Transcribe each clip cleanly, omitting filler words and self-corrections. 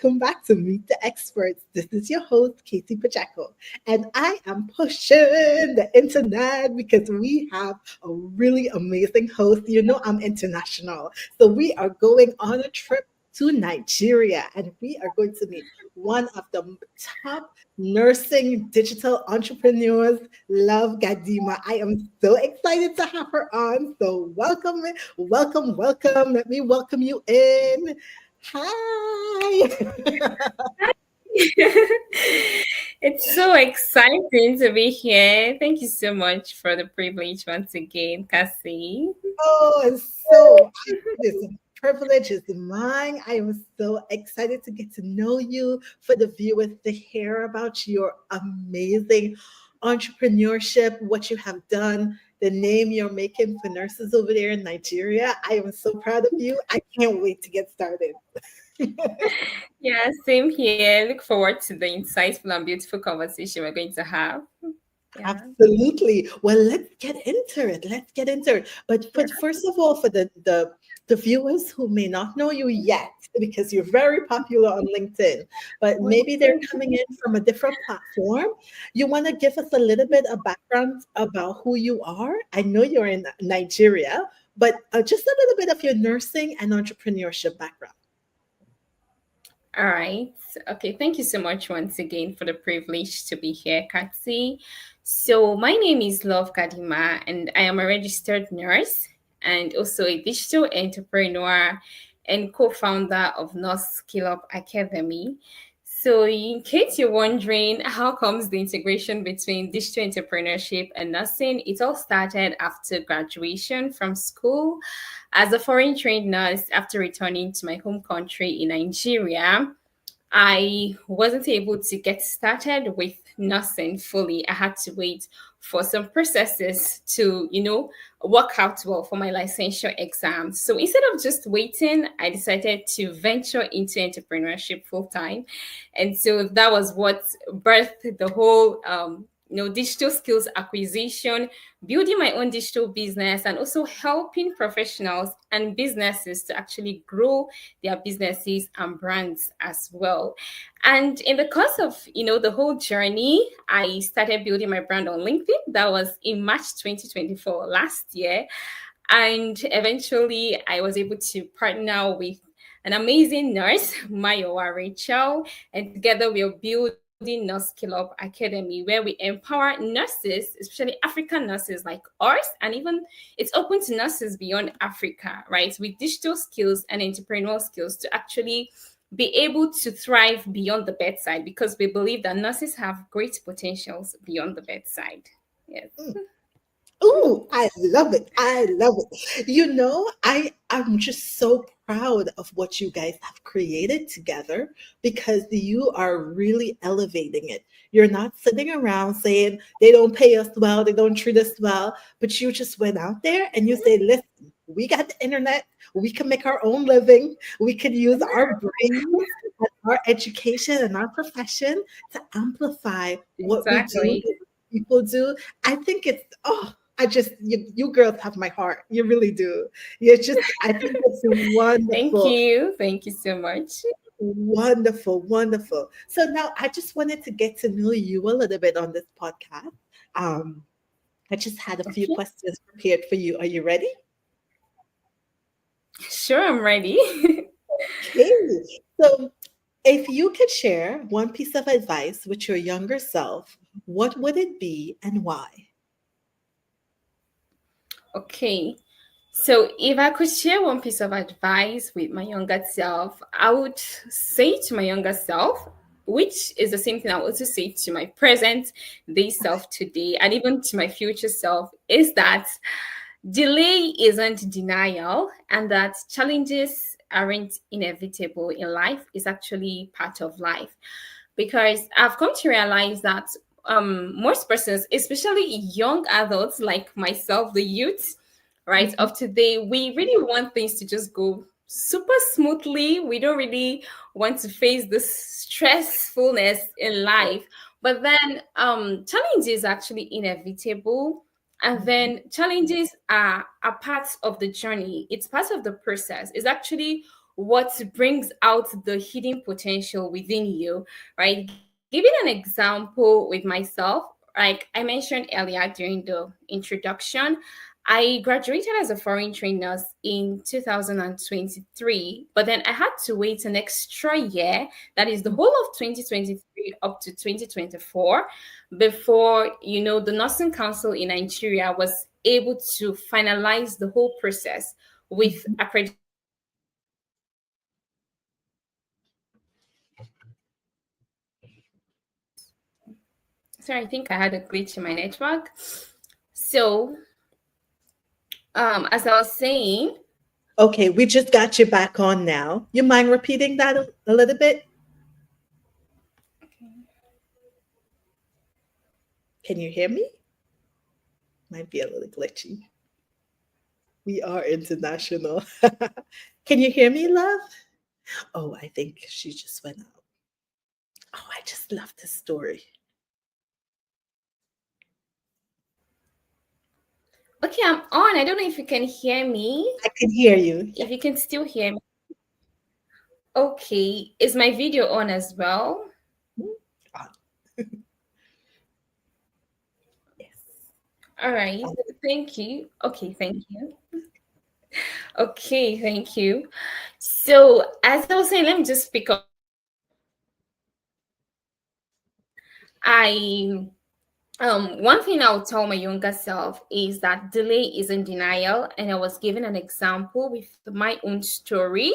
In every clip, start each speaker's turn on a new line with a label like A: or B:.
A: welcome back to Meet the Experts. This is your host, Casey Pacheco, and I am pushing the internet because we have a really amazing host. You know, I'm international. So we are going on a trip to Nigeria, and we are going to meet one of the top nursing digital entrepreneurs. Love Gadima. I am so excited to have her on. So welcome. Let me welcome you in. Hi.
B: It's so exciting to be here. Thank you so much for the privilege once again, Cassie.
A: Oh, and so this privilege is mine. I am so excited to get to know you, for the viewers to hear about your amazing entrepreneurship, what you have done, the name you're making for nurses over there in Nigeria. I am so proud of you. I can't wait to get started.
B: Yeah, same here. Look forward to the insightful and beautiful conversation we're going to have. Yeah.
A: Absolutely. Well, let's get into it. Let's get into it. But first of all, for the viewers who may not know you yet, because you're very popular on LinkedIn, but maybe they're coming in from a different platform, you want to give us a little bit of background about who you are? I know you're in Nigeria, but just a little bit of your nursing and entrepreneurship background.
B: All right. Okay. Thank you so much once again for the privilege to be here, Katsi. So, my name is Love Gadima, and I am a registered nurse and also a digital entrepreneur and co founder of Nurse Skill Up Academy. So, in case you're wondering how comes the integration between digital entrepreneurship and nursing, it all started after graduation from school as a foreign trained nurse after returning to my home country in Nigeria. I wasn't able to get started with nursing fully. I had to wait for some processes to, work out well for my licensure exam. So instead of just waiting, I decided to venture into entrepreneurship full time. And so that was what birthed the whole digital skills acquisition, building my own digital business, and also helping professionals and businesses to actually grow their businesses and brands as well. And in the course of, the whole journey, I started building my brand on LinkedIn. That was in March 2024, last year. And eventually I was able to partner with an amazing nurse, Mayowa Rachel, and together we're building Nurse Skill Up Academy, where we empower nurses, especially African nurses like ours, and even it's open to nurses beyond Africa, right? With digital skills and entrepreneurial skills to actually be able to thrive beyond the bedside, because we believe that nurses have great potentials beyond the bedside. Yes.
A: Oh, I love it. I love it. I'm just so proud of what you guys have created together because you are really elevating it. You're not sitting around saying they don't pay us well, they don't treat us well, but you just went out there and you say, listen, we got the internet, we can make our own living, we can use our brains and our education and our profession to amplify what we do,
B: Exactly.
A: what people do. I think it's you girls have my heart. You really do. I think it's
B: Thank
A: wonderful,
B: you. Thank you so much.
A: wonderful. So now I just wanted to get to know you a little bit on this podcast. Um, I just had a few
B: Okay.
A: questions prepared for you. Are you ready?
B: Sure, I'm ready.
A: Okay. So if you could share one piece of advice with your younger self, what would it be and why?
B: Okay. So, if I could share one piece of advice with my younger self, I would say to my younger self, which is the same thing I would also say to my present day self today, and even to my future self, is that delay isn't denial, and that challenges aren't inevitable in life, is actually part of life. Because I've come to realize that most persons, especially young adults like myself, the youth, right,
A: Mhm.
B: of today, we really want things to just go super smoothly. We don't really want to face this stressfulness in life. But then challenges are actually inevitable. And
A: Mhm.
B: then challenges are part of the journey. It's part of the process. It's actually what brings out the hidden potential within you, right? Giving an example with myself, like I mentioned earlier during the introduction, I graduated as a foreign trained nurse in 2023, but then I had to wait an extra year, that is the whole of 2023 up to 2024, before, the Nursing Council in Nigeria was able to finalize the whole process with
A: Mhm.
B: accreditation and certification. Sorry, I think I had a glitch in my network. So, as I was saying,
A: Okay, we just got you back on now. You mind repeating that a little bit? Can you hear me? Might be a little glitchy. We are international. Can you hear me, love? Oh, I think she just went out. Oh, I just love this story.
B: okay, I'm on. I don't know if you can hear me.
A: I can hear you. Yeah.
B: If you can still hear me. Okay, is my video on as well?
A: Mm, ah, yes.
B: All right,
A: Um,
B: thank you. Okay, thank you. Okay, thank you. So, as I was saying, let me just pick up from where I one thing I would tell my younger self is that delay isn't denial. And I was given an example with my own story.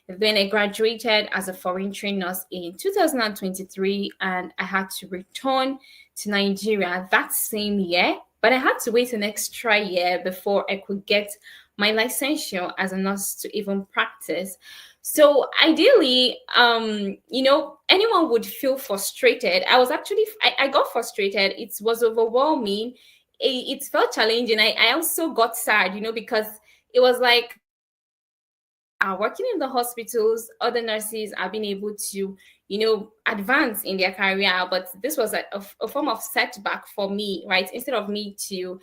B: Then I graduated as a foreign trained nurse in 2023, and I had to return to Nigeria that same year. But I had to wait an extra year before I could get my licensure as a nurse to even practice. So ideally, anyone would feel frustrated. I got frustrated. It was overwhelming. It felt challenging. I also got sad, because it was like other nurses are working in the hospitals, other nurses are being able to, advance in their career. But this was a form of setback for me, right? Instead of me to,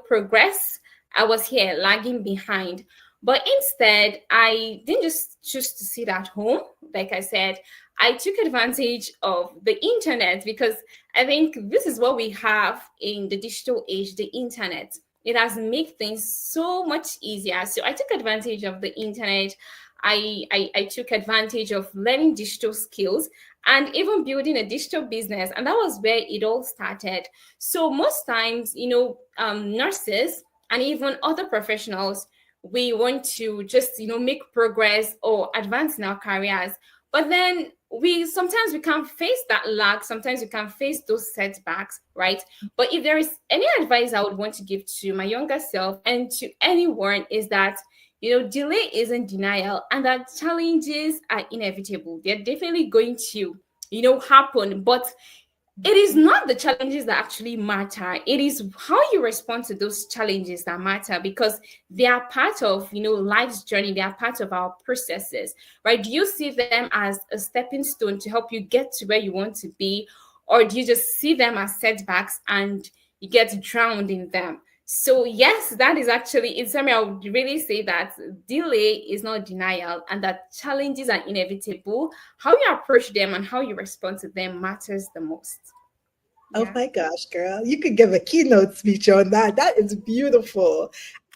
B: progress, I was here lagging behind. But instead, I didn't just choose to sit at home. Like I said, I took advantage of the internet, because I think this is what we have in the digital age, the internet. It has made things so much easier. So I took advantage of the internet. I took advantage of learning digital skills and even building a digital business. And that was where it all started. So most times, nurses and even other professionals, we want to just, make progress or advance in our careers. But then we can't face that lag. Sometimes we can face those setbacks, right? But if there is any advice I would want to give to my younger self and to anyone, is that, delay isn't denial, and that challenges are inevitable. They're definitely going to, happen. But it is not the challenges that actually matter. It is how you respond to those challenges that matter, because they are part of, life's journey. They are part of our processes, right? Do you see them as a stepping stone to help you get to where you want to be, or do you just see them as setbacks and you get drowned in them? So yes, that is actually, in summary, I would really say that delay is not denial, and that challenges are inevitable. How you approach them and how you respond to them matters the most.
A: Oh
B: Yeah.
A: my gosh, girl. You could give a keynote speech on that. That is beautiful.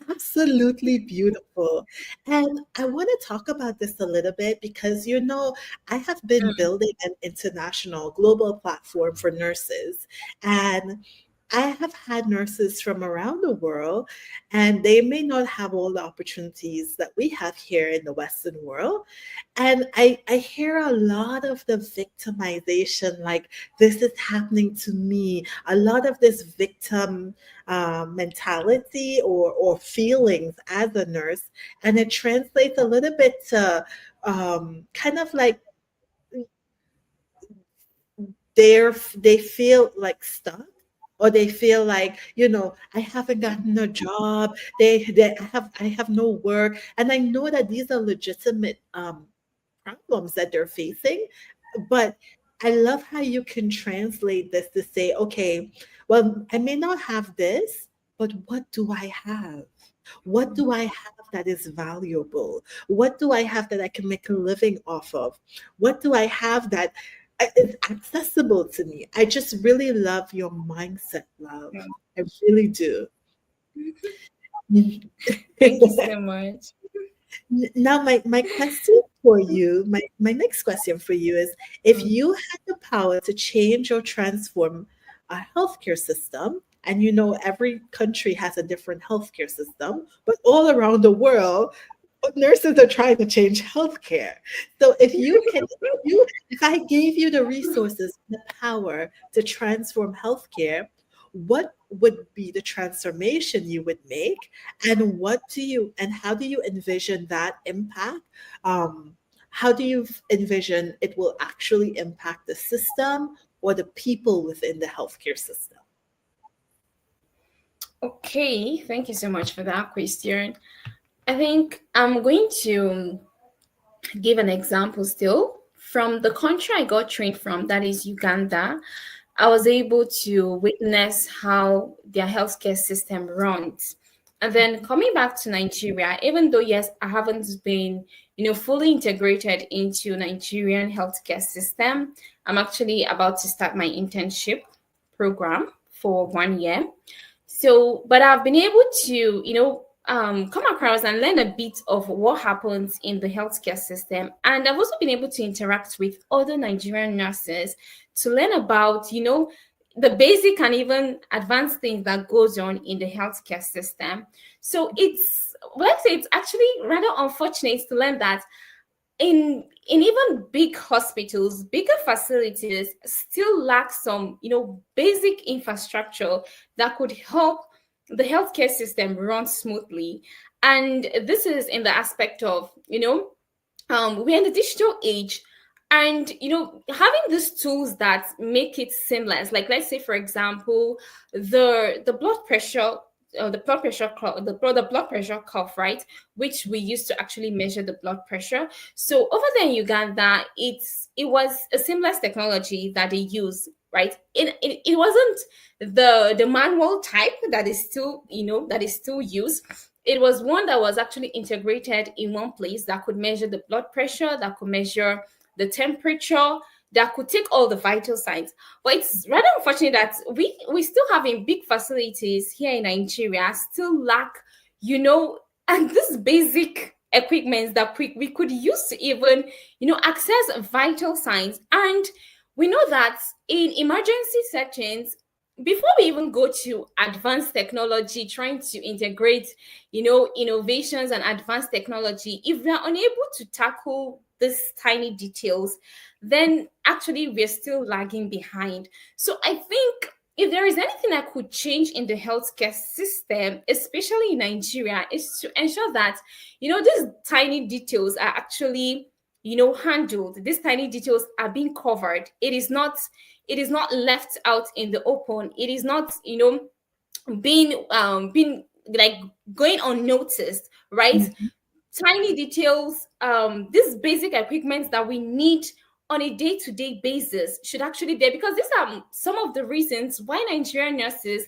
A: Absolutely beautiful. And I want to talk about this a little bit because, I have been
B: Mm,
A: building an international global platform for nurses. And I have had nurses from around the world, and they may not have all the opportunities that we have here in the Western world. And I hear a lot of the victimization, like, this is happening to me. A lot of this victim mentality or feelings as a nurse. And it translates a little bit to kind of like they feel like stuck, or they feel like, I haven't gotten a job, I have no work, and I know that these are legitimate problems that they're facing. But I love how you can translate this to say, okay, well, I may not have this, but what do I have? What do I have that is valuable? What do I have that I can make a living off of? What do I have that is accessible to me? I just really love your mindset, love.
B: Yeah.
A: I really do.
B: Thank you so much.
A: Now, my question for you, my next question for you is, if
B: Mm.
A: you had the power to change or transform a healthcare system, and you know every country has a different healthcare system, but all around the world, nurses are trying to change healthcare. So if I gave you the resources, the power to transform healthcare, what would be the transformation you would make, and how do you envision that impact? How do you envision it will actually impact the system or the people within the healthcare system?
B: Okay, thank you so much for that question. I think I'm going to give an example still from the country I got trained from, that is Uganda. I was able to witness how their healthcare system runs. And then coming back to Nigeria, even though yes, I haven't been, fully integrated into Nigerian healthcare system, I'm actually about to start my internship program for 1 year. So, but I've been able to, come across and learn a bit of what happens in the healthcare system. And I've also been able to interact with other Nigerian nurses to learn about, the basic and even advanced things that goes on in the healthcare system. So let's say it's actually rather unfortunate to learn that in even big hospitals, bigger facilities still lack some, basic infrastructure that could help the healthcare system run smoothly. And this is in the aspect of, we're in the digital age, and having these tools that make it seamless, like let's say for example, the blood pressure, the blood pressure cuff, right, which we use to actually measure the blood pressure. So over there in Uganda, it was a seamless technology that they use, right? It wasn't the manual type that is still, that is still used. It was one that was actually integrated in one place that could measure the blood pressure, that could measure the temperature, that could take all the vital signs. But it's rather unfortunate that we still have in big facilities here in Nigeria still lack, and this basic equipment that we could use to even, access vital signs. And we know that in emergency settings, before we even go to advanced technology, trying to integrate, innovations and advanced technology, if we are unable to tackle these tiny details, then actually we're still lagging behind. So I think if there is anything I could change in the healthcare system, especially in Nigeria, is to ensure that, these tiny details are actually, handled. These tiny details are being covered. It is not left out in the open. It is not, being like going unnoticed, right?
A: Mhm.
B: Tiny details, these basic equipment that we need on a day-to-day basis should actually there, because these are some of the reasons why Nigerian nurses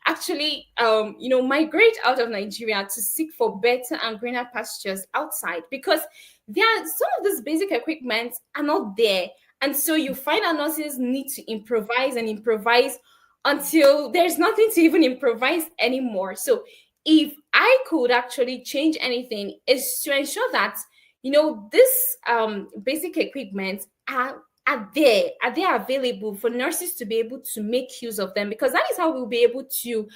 B: actually, migrate out of Nigeria to seek for better and greener pastures outside, because there are some of these basic equipment are not there. And so you find our nurses need to improvise and improvise until there's nothing to even improvise anymore. So if I could actually change anything, is to ensure that, this basic equipment are there available for nurses to be able to make use of them, because that is how we'll be able to,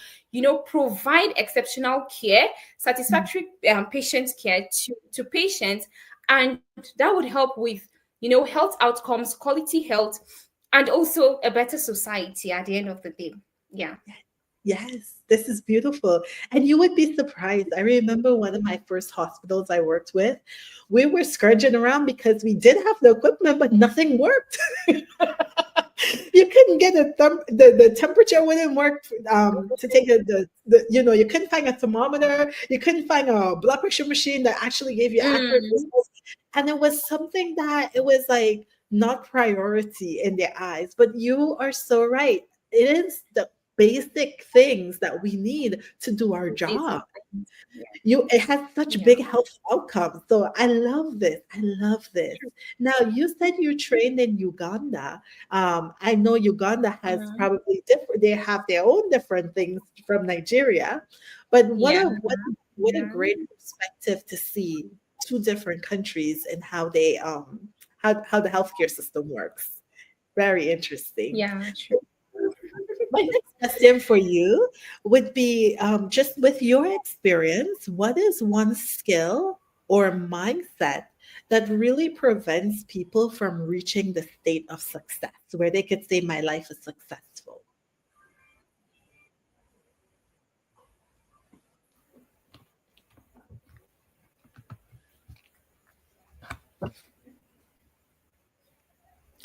B: provide exceptional care, satisfactory patient care to patients. And that would help with, health outcomes, quality health, and also a better society at the end of the day. Yeah.
A: Yes, this is beautiful. And you would be surprised. I remember one of my first hospitals I worked with, we were scourging around because we did have the equipment, but nothing worked. You couldn't get the temperature wouldn't work, to take you couldn't find a thermometer, you couldn't find a blood pressure machine that actually gave you accurate
B: Mm,
A: results. And it was something that it was like not priority in their eyes. But you are so right. It is the basic things that we need to do our
B: Basic
A: job.
B: things. Yeah.
A: It has such
B: Yeah.
A: big health outcomes. So I love this. I love this.
B: True.
A: Now, you said you trained in Uganda. I know Uganda has
B: Mhm.
A: probably different, they have their own different things from Nigeria. But
B: Yeah.
A: what a
B: Yeah.
A: great perspective to see two different countries and how they how the healthcare system works. Very interesting.
B: Yeah. True.
A: My next question for you would be, just with your experience, what is one skill or mindset that really prevents people from reaching the state of success where they could say, my life is successful?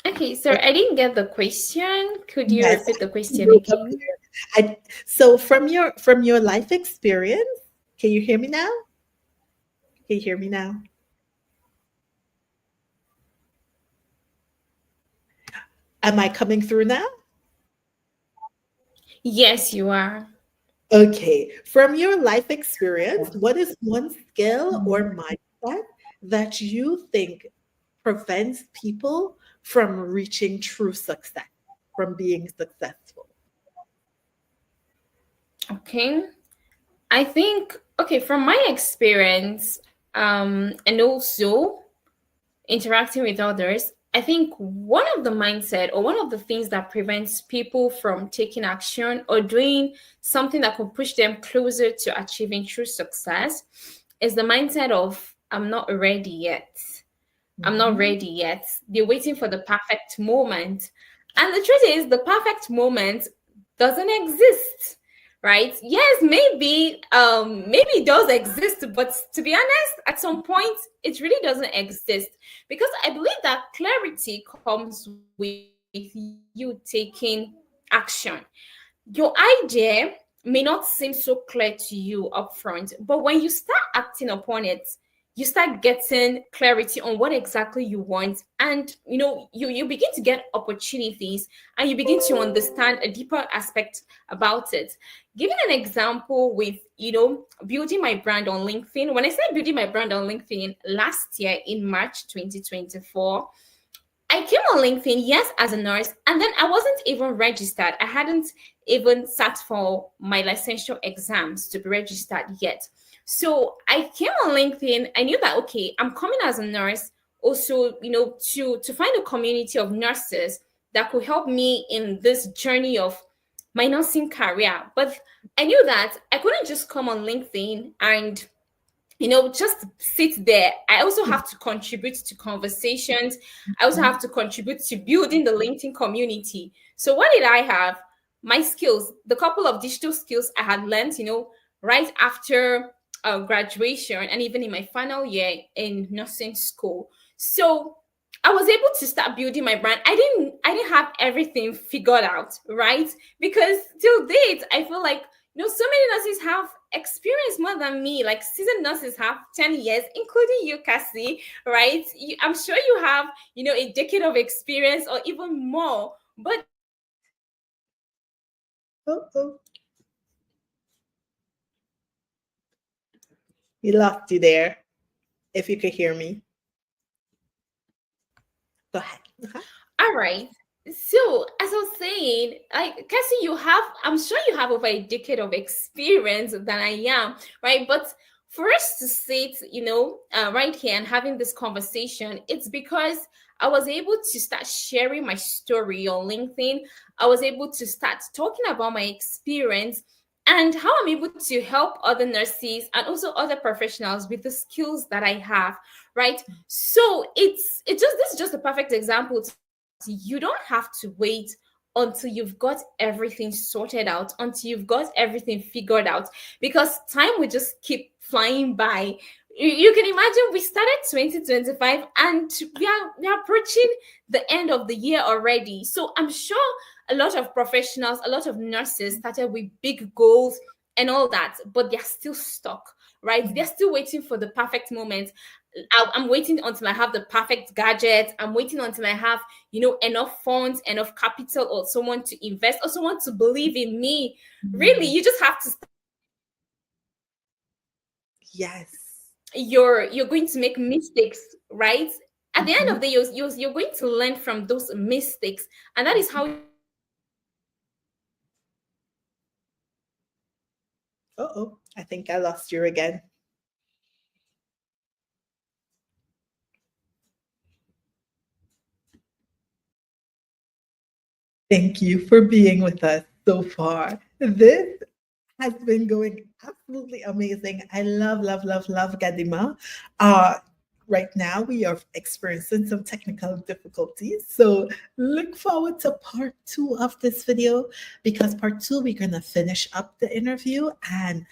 B: Okay, so I didn't get the question. Could you
A: Yes,
B: repeat the
A: I
B: question
A: broke up
B: again?
A: there. So from your life experience, can you hear me now? Can you hear me now? Am I coming through now?
B: Yes, you are.
A: Okay. From your life experience, what is one skill or mindset that you think prevents people from reaching true success, from being successful?
B: Okay. I think, okay, from my experience, and also interacting with others, I think one of the mindset or one of the things that prevents people from taking action or doing something that could push them closer to achieving true success is the mindset of I'm not ready yet. I'm not
A: Mhm.
B: ready yet. They're waiting for the perfect moment. And the truth is, the perfect moment doesn't exist. Right? Yes, maybe it does exist, but to be honest, at some point it really doesn't exist. Because I believe that clarity comes with you taking action. Your idea may not seem so clear to you upfront, but when you start acting upon it, you start getting clarity on what exactly you want, and you begin to get opportunities, and you begin to understand a deeper aspect about it. Giving an example with building my brand on LinkedIn. When I started building my brand on LinkedIn last year in March 2024, I came on LinkedIn, yes, as a nurse, and then I wasn't even registered. I hadn't even sat for my licensure exams to be registered yet. So I came on LinkedIn. I knew that okay, I'm coming as a nurse, also, to find a community of nurses that could help me in this journey of my nursing career. But I knew that I couldn't just come on LinkedIn and just sit there. I also have to contribute to conversations. I also have to contribute to building the LinkedIn community. So what did I have? My skills, the couple of digital skills I had learned, right after graduation and even in my final year in nursing school. So I was able to start building my brand. I didn't have everything figured out, right? Because till date, I feel like so many nurses have experience more than me. Like seasoned nurses have 10 years, including you, Cassie, right? I'm sure you have, a decade of experience or even more. But
A: Oh, oh, we lost you there. If you could hear me, go ahead. Uh-huh.
B: all right. So, as I was saying, Cassie, I'm sure you have over a decade of experience than I am, right? But for us to sit, right here and having this conversation, it's because I was able to start sharing my story on LinkedIn. I was able to start talking about my experience and how I'm able to help other nurses and also other professionals with the skills that I have, right? So this is just a perfect example. You don't have to wait until you've got everything sorted out, until you've got everything figured out, because time will just keep flying by. You can imagine we started 2025 and we are approaching the end of the year already. So I'm sure a lot of professionals, a lot of nurses started with big goals and all that, but they're still stuck, right? They're still waiting for the perfect moment. I'm waiting until I have the perfect gadget. I'm waiting until I have, enough funds, enough capital, or someone to invest, or someone to believe in me. Really,
A: Mm,
B: you just have to start
A: yes.
B: you're going to make mistakes, right? At the end of
A: Mhm,
B: the day, you're going to learn from those mistakes, and that is
A: mhm.
B: how
A: Uh-oh, I think I lost you again. Thank you for being with us so far. This has been going absolutely amazing. I love, love, love, love Gadima. Uh, right now, we are experiencing some technical difficulties. So look forward to part two of this video because part two, we're going to finish up the interview and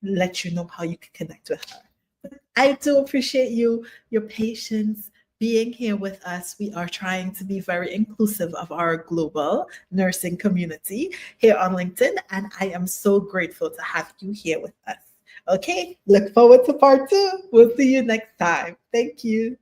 A: let you know how you can connect with her. I do appreciate your patience being here with us. We are trying to be very inclusive of our global nursing community here on LinkedIn, and I am so grateful to have you here with us. Okay, look forward to part two. We'll see you next time. Thank you.